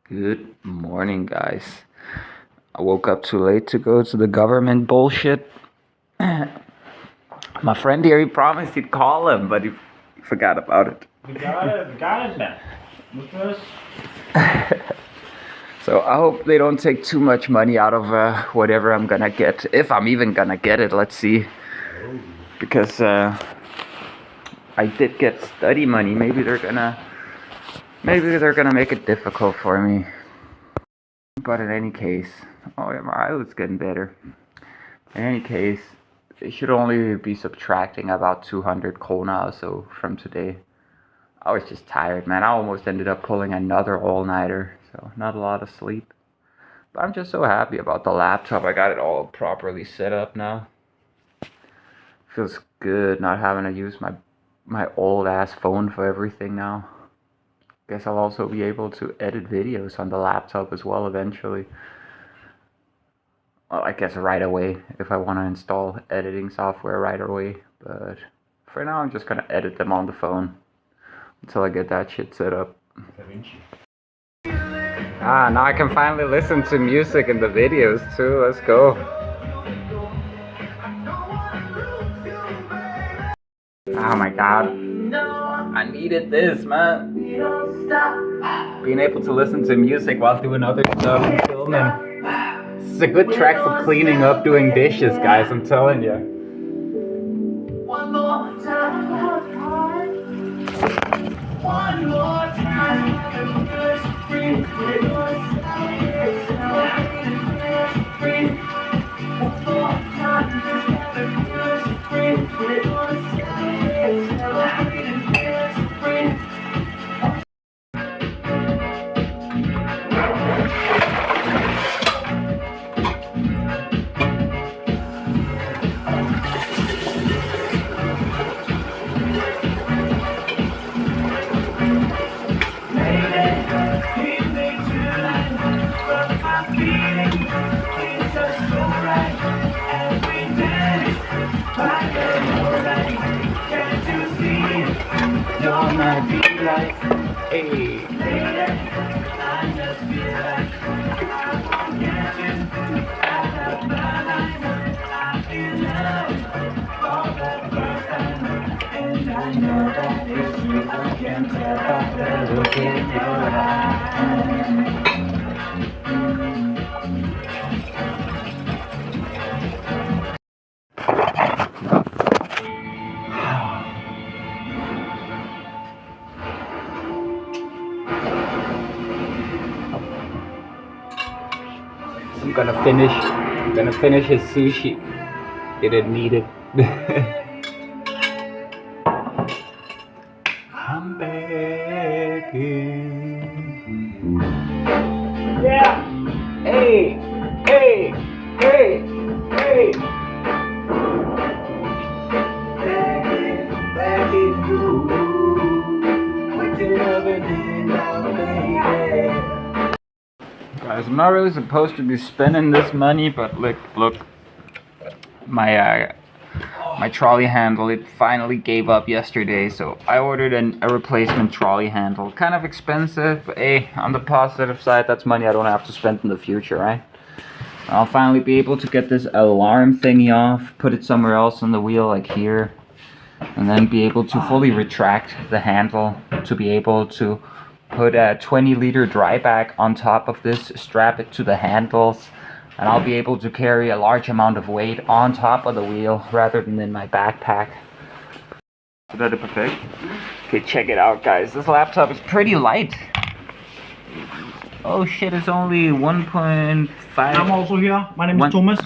Good morning, guys. I woke up too late to go to the government bullshit. My friend here, he promised he'd call him, but he forgot about it. We got it, man. Look at us. So I hope they don't take too much money out of whatever I'm gonna get. If I'm even gonna get it, let's see. Because I did get study money. Maybe they're gonna make it difficult for me. But in any case, oh yeah, my eyelid's getting better. In any case, they should only be subtracting about 200 krona or so from today. I was just tired, man. I almost ended up pulling another all-nighter, so not a lot of sleep. But I'm just so happy about the laptop. I got it all properly set up now. Feels good not having to use my old-ass phone for everything now. Guess I'll also be able to edit videos on the laptop as well eventually. Well, I guess right away if I want to install editing software right away. But for now, I'm just gonna edit them on the phone until I get that shit set up. Now I can finally listen to music in the videos too. Let's go. Oh my god. I needed this, man. Being able to listen to music while doing other stuff and filming. This is a good track for cleaning up, doing dishes, guys, I'm telling you. One more time. One more time. I'm gonna finish his sushi. It didn't need it. I'm begging. Yeah. Hey. Begging you. What you never did now, baby. Guys, I'm not really supposed to be spending this money, but look, my trolley handle, it finally gave up yesterday, so I ordered a replacement trolley handle. Kind of expensive, but hey, on the positive side, that's money I don't have to spend in the future, right? I'll finally be able to get this alarm thingy off, put it somewhere else on the wheel, like here, and then be able to fully retract the handle to be able to put a 20-liter dry bag on top of this, strap it to the handles, and I'll be able to carry a large amount of weight on top of the wheel rather than in my backpack. Is that perfect? Okay, check it out, guys. This laptop is pretty light. Oh shit, it's only 1.5. I'm also here. My name is Thomas.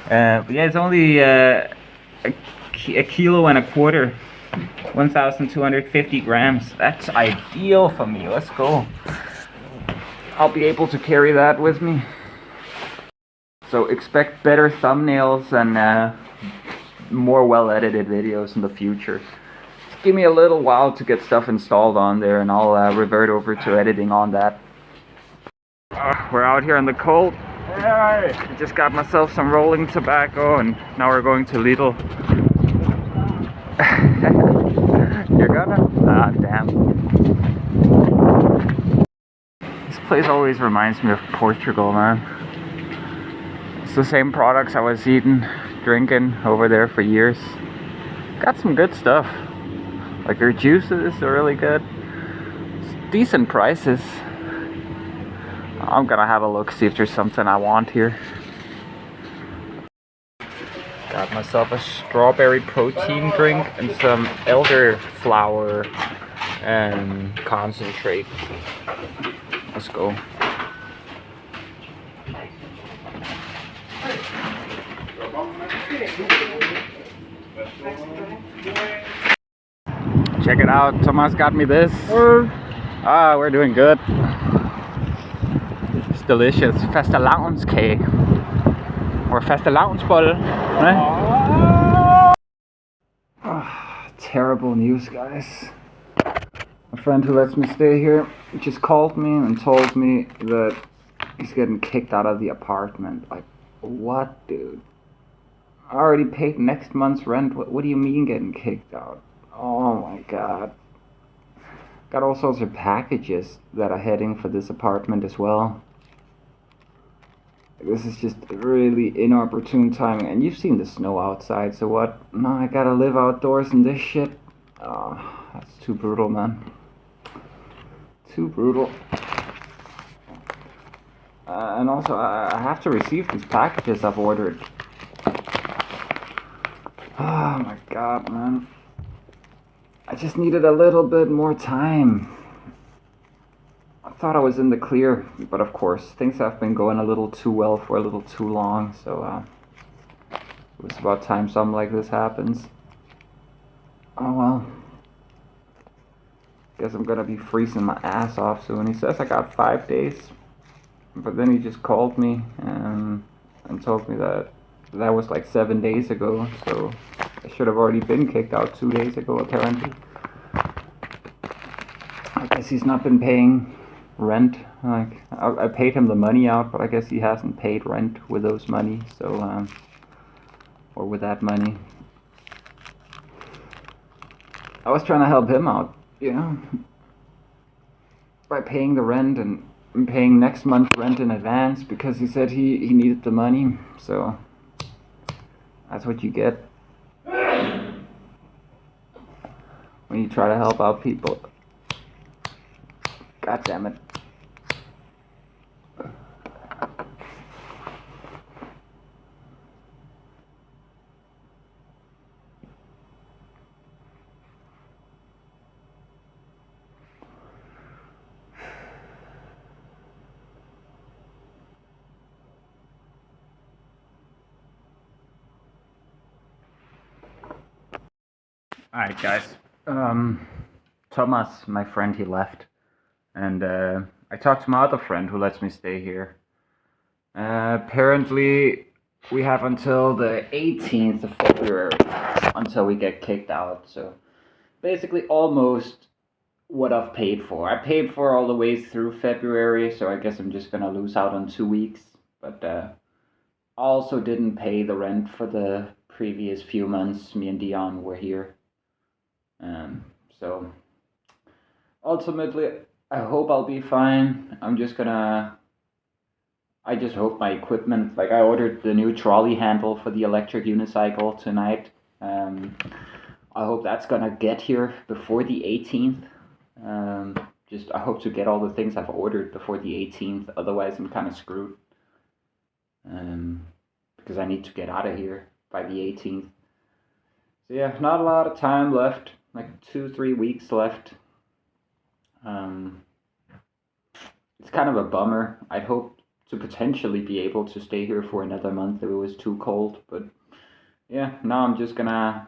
Yeah, it's only a kilo and a quarter. 1,250 grams. That's ideal for me. Let's go. I'll be able to carry that with me. So expect better thumbnails and more well-edited videos in the future. Just give me a little while to get stuff installed on there, and I'll revert over to editing on that. We're out here in the cold. I just got myself some rolling tobacco, and now we're going to Lidl. You're gonna? Ah, damn. place always reminds me of Portugal, man. It's the same products I was eating, drinking over there for years. Got some good stuff. Like their juices are really good. It's decent prices. I'm gonna have a look, see if there's something I want here. Got myself a strawberry protein drink and some elderflower and concentrate. Let's go. Check it out, Thomas got me this. We're doing good. It's delicious. Fastelavnskage. Or fastelavnsbolle, right? Terrible news, guys. A friend who lets me stay here just called me and told me that he's getting kicked out of the apartment. Like, what, dude? I already paid next month's rent. What do you mean getting kicked out? Oh my god. Got all sorts of packages that are heading for this apartment as well. This is just really inopportune timing. And you've seen the snow outside, so what? No, I gotta live outdoors in this shit. Oh, that's too brutal, man. Too brutal. And also, I have to receive these packages I've ordered. Oh my god, man. I just needed a little bit more time. I thought I was in the clear, but of course, things have been going a little too well for a little too long, so it was about time something like this happens. Oh well. Guess I'm gonna be freezing my ass off soon. He says I got 5 days, but then he just called me and told me that was like 7 days ago, so I should have already been kicked out 2 days ago, apparently. I guess he's not been paying rent. Like, I paid him the money out, but I guess he hasn't paid rent with those money, so, or with that money. I was trying to help him out, you know, by paying the rent and paying next month's rent in advance, because he said he needed the money, so that's what you get when you try to help out people. God damn it. Alright guys, Thomas, my friend, he left, and I talked to my other friend who lets me stay here. Apparently we have until the 18th of February until we get kicked out, so basically almost what I've paid for. I paid for all the way through February, so I guess I'm just gonna lose out on 2 weeks, but I also didn't pay the rent for the previous few months me and Dion were here. So ultimately, I hope I'll be fine. I just hope my equipment, like I ordered the new trolley handle for the electric unicycle tonight. I hope that's gonna get here before the 18th. I hope to get all the things I've ordered before the 18th, otherwise I'm kind of screwed. Because I need to get out of here by the 18th. So yeah, not a lot of time left. Like 2-3 weeks left. It's kind of a bummer. I'd hope to potentially be able to stay here for another month if it was too cold, but yeah, now I'm just gonna,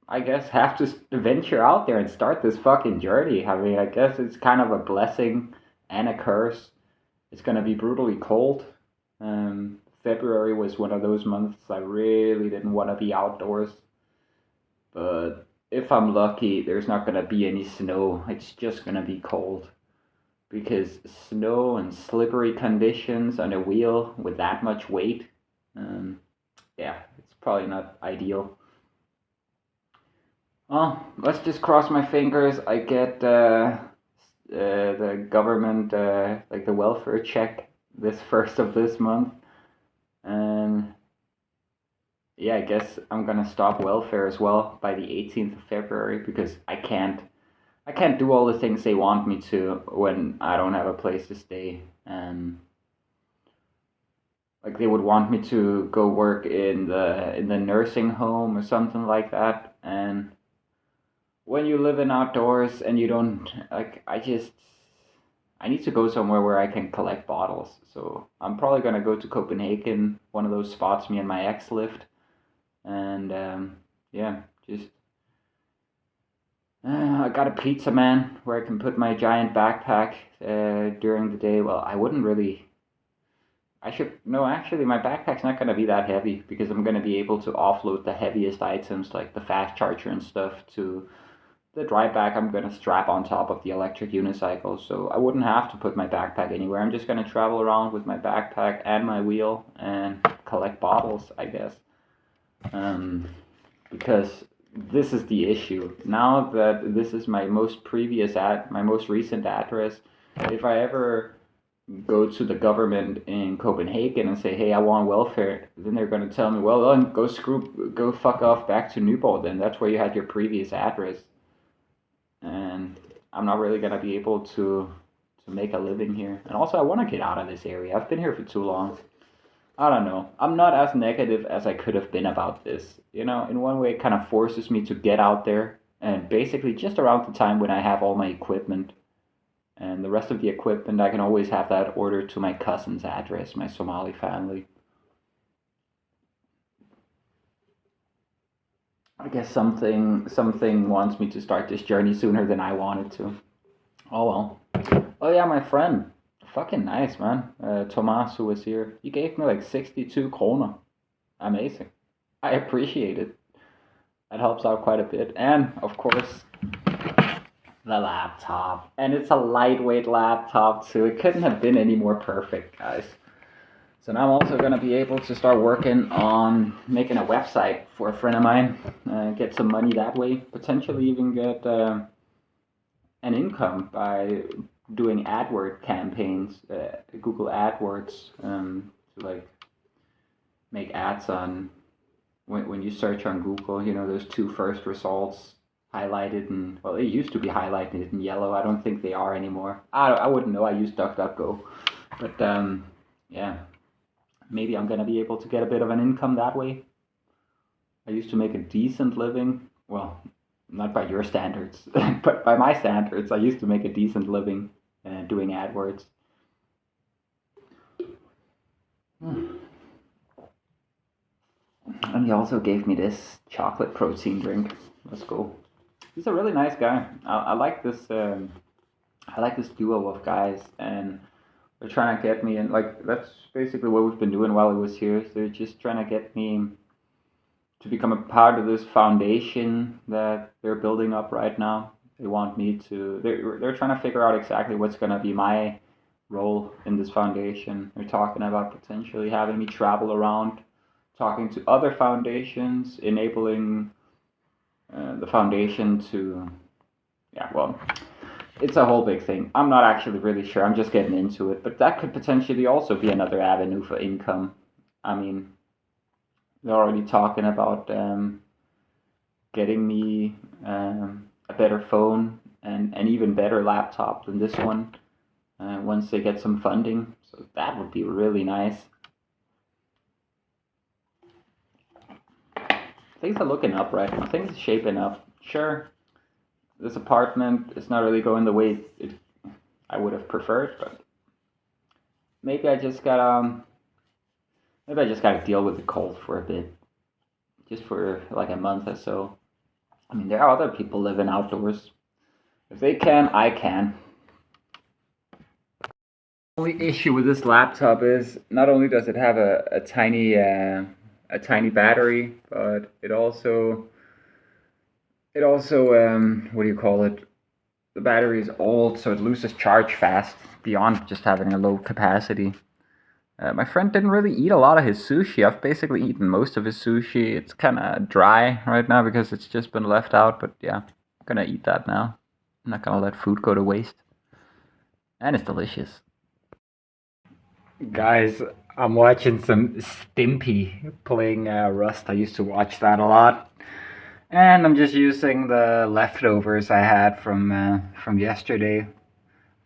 I guess, have to venture out there and start this fucking journey. I mean, I guess it's kind of a blessing and a curse. It's gonna be brutally cold. February was one of those months I really didn't want to be outdoors, but if I'm lucky, there's not gonna be any snow. It's just gonna be cold. Because snow and slippery conditions on a wheel with that much weight, yeah, it's probably not ideal. Well, let's just cross my fingers I get the government, like the welfare check this first of this month. And yeah, I guess I'm gonna stop welfare as well by the 18th of February because I can't do all the things they want me to when I don't have a place to stay. Like they would want me to go work in the nursing home or something like that. And when you live in outdoors and you don't like, I need to go somewhere where I can collect bottles. So I'm probably gonna go to Copenhagen, one of those spots me and my ex lived, and yeah, just I got a pizza man where I can put my giant backpack during the day. Well, I wouldn't really. I should no, actually, my backpack's not gonna be that heavy because I'm gonna be able to offload the heaviest items like the fast charger and stuff to the dry bag I'm gonna strap on top of the electric unicycle, so I wouldn't have to put my backpack anywhere. I'm just gonna travel around with my backpack and my wheel and collect bottles, I guess. Because this is the issue. Now that this is my my most recent address, if I ever go to the government in Copenhagen and say, "Hey, I want welfare," then they're gonna tell me, "Well, then go fuck off back to Newport. Then that's where you had your previous address." And I'm not really gonna be able to make a living here. And also, I want to get out of this area. I've been here for too long. I don't know. I'm not as negative as I could have been about this. You know, in one way, it kind of forces me to get out there, and basically just around the time when I have all my equipment. And the rest of the equipment, I can always have that ordered to my cousin's address, my Somali family. I guess something wants me to start this journey sooner than I wanted to. Oh well. Oh yeah, my friend. Fucking nice, man. Tomas, who was here, he gave me like 62 kroner. Amazing. I appreciate it. That helps out quite a bit. And of course, the laptop. And it's a lightweight laptop too. It couldn't have been any more perfect, guys. So now I'm also going to be able to start working on making a website for a friend of mine, get some money that way, potentially even get an income by doing AdWord campaigns, Google AdWords, to like make ads on when you search on Google, you know, those two first results highlighted and, well, it used to be highlighted in yellow. I don't think they are anymore. I wouldn't know. I use DuckDuckGo. But yeah, maybe I'm going to be able to get a bit of an income that way. I used to make a decent living. Well, not by your standards, but by my standards, I used to make a decent living doing AdWords. And he also gave me this chocolate protein drink. Let's go. He's a really nice guy. I like this. I like this duo of guys, and they're trying to get me in. Like that's basically what we've been doing while he was here. They're just trying to get me to become a part of this foundation that they're building up right now. They want me to. They're trying to figure out exactly what's gonna be my role in this foundation. They're talking about potentially having me travel around, talking to other foundations, enabling the foundation to. Yeah, well, it's a whole big thing. I'm not actually really sure. I'm just getting into it, but that could potentially also be another avenue for income. I mean, they're already talking about getting me a better phone and an even better laptop than this one once they get some funding. So that would be really nice. Things are looking up right now. Things are shaping up. Sure, this apartment is not really going the way I would have preferred, but maybe I just gotta deal with the cold for a bit, just for like a month or so. I mean, there are other people living outdoors. If they can, I can. The only issue with this laptop is not only does it have a tiny battery, but it also what do you call it? The battery is old, so it loses charge fast beyond just having a low capacity. My friend didn't really eat a lot of his sushi. I've basically eaten most of his sushi. It's kind of dry right now because it's just been left out, but yeah, I'm gonna eat that now. I'm not gonna let food go to waste. And it's delicious. Guys, I'm watching some Stimpy playing Rust. I used to watch that a lot. And I'm just using the leftovers I had from yesterday.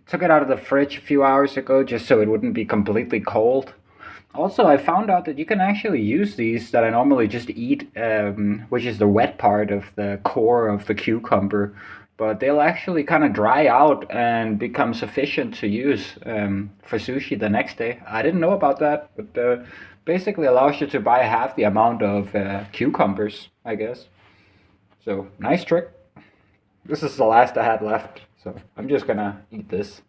Took it out of the fridge a few hours ago just so it wouldn't be completely cold. Also, I found out that you can actually use these that I normally just eat, which is the wet part of the core of the cucumber, but they'll actually kind of dry out and become sufficient to use for sushi the next day. I didn't know about that, but basically allows you to buy half the amount of cucumbers, I guess. So, nice trick. This is the last I had left, so I'm just gonna eat this.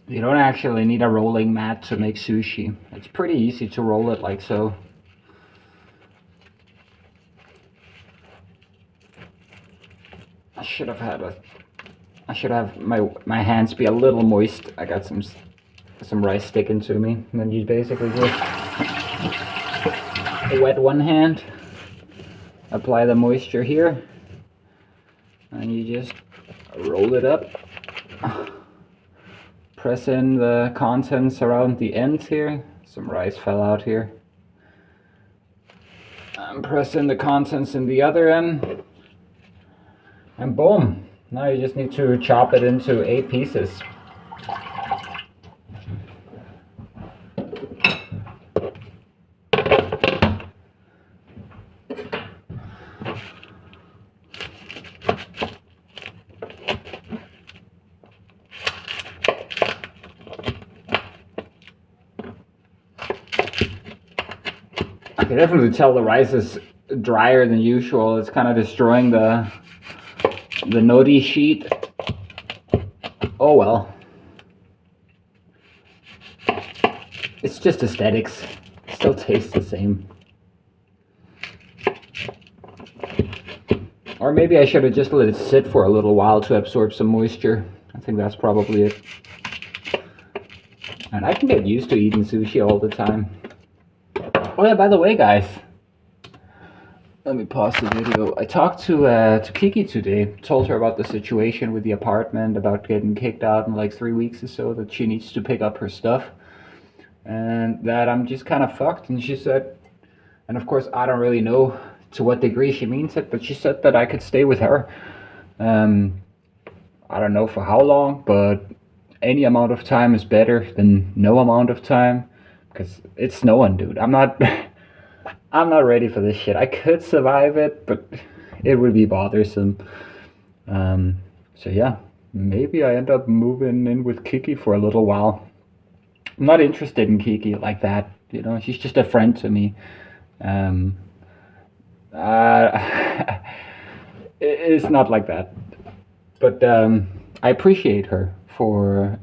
You don't actually need a rolling mat to make sushi. It's pretty easy to roll it like so. I should have my hands be a little moist. I got some rice sticking to me. And then you basically just wet one hand, apply the moisture here, and you just roll it up. Press in the contents around the ends here. Some rice fell out here. And press in the contents in the other end. And boom! Now you just need to chop it into 8 pieces. I can definitely tell the rice is drier than usual. It's kind of destroying the nori sheet. Oh well. It's just aesthetics. It still tastes the same. Or maybe I should have just let it sit for a little while to absorb some moisture. I think that's probably it. And I can get used to eating sushi all the time. Oh yeah, by the way, guys. Let me pause the video. I talked to Kiki today. Told her about the situation with the apartment, about getting kicked out in like 3 weeks or so, that she needs to pick up her stuff. And that I'm just kind of fucked. And she said, and of course I don't really know to what degree she means it, but she said that I could stay with her. I don't know for how long, but any amount of time is better than no amount of time. Because it's snowing, dude. I'm not ready for this shit. I could survive it, but it would be bothersome. So yeah, maybe I end up moving in with Kiki for a little while. I'm not interested in Kiki like that, you know. She's just a friend to me. It's not like that, but I appreciate her for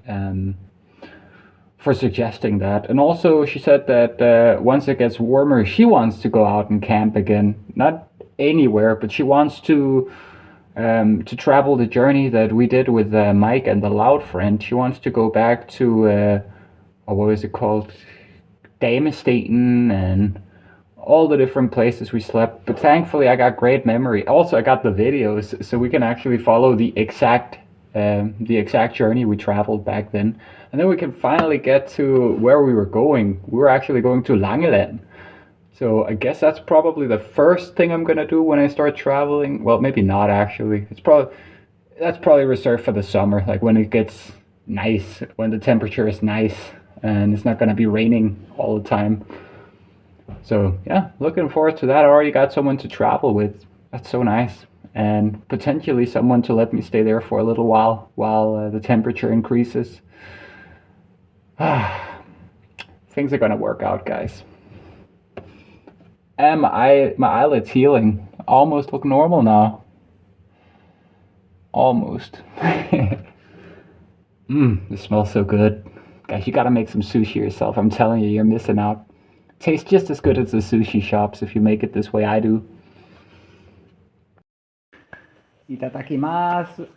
suggesting that. And also, she said that once it gets warmer, she wants to go out and camp again. Not anywhere, but she wants to travel the journey that we did with Mike and the Loud Friend. She wants to go back to what was it called, Damestaten, and all the different places we slept. But thankfully I got great memory. Also I got the videos, so we can actually follow the exact journey we traveled back then. And then we can finally get to where we were going. We were actually going to Langeland. So I guess that's probably the first thing I'm gonna do when I start traveling. Well, maybe not actually. That's probably reserved for the summer, like when it gets nice, when the temperature is nice and it's not gonna be raining all the time. So yeah, looking forward to that. I already got someone to travel with. That's so nice. And potentially someone to let me stay there for a little while the temperature increases. Things are gonna work out, guys. And my eyelids healing. Almost look normal now. Almost. This smells so good. Guys, you gotta make some sushi yourself. I'm telling you, you're missing out. Tastes just as good as the sushi shops if you make it this way I do. Itadakimasu.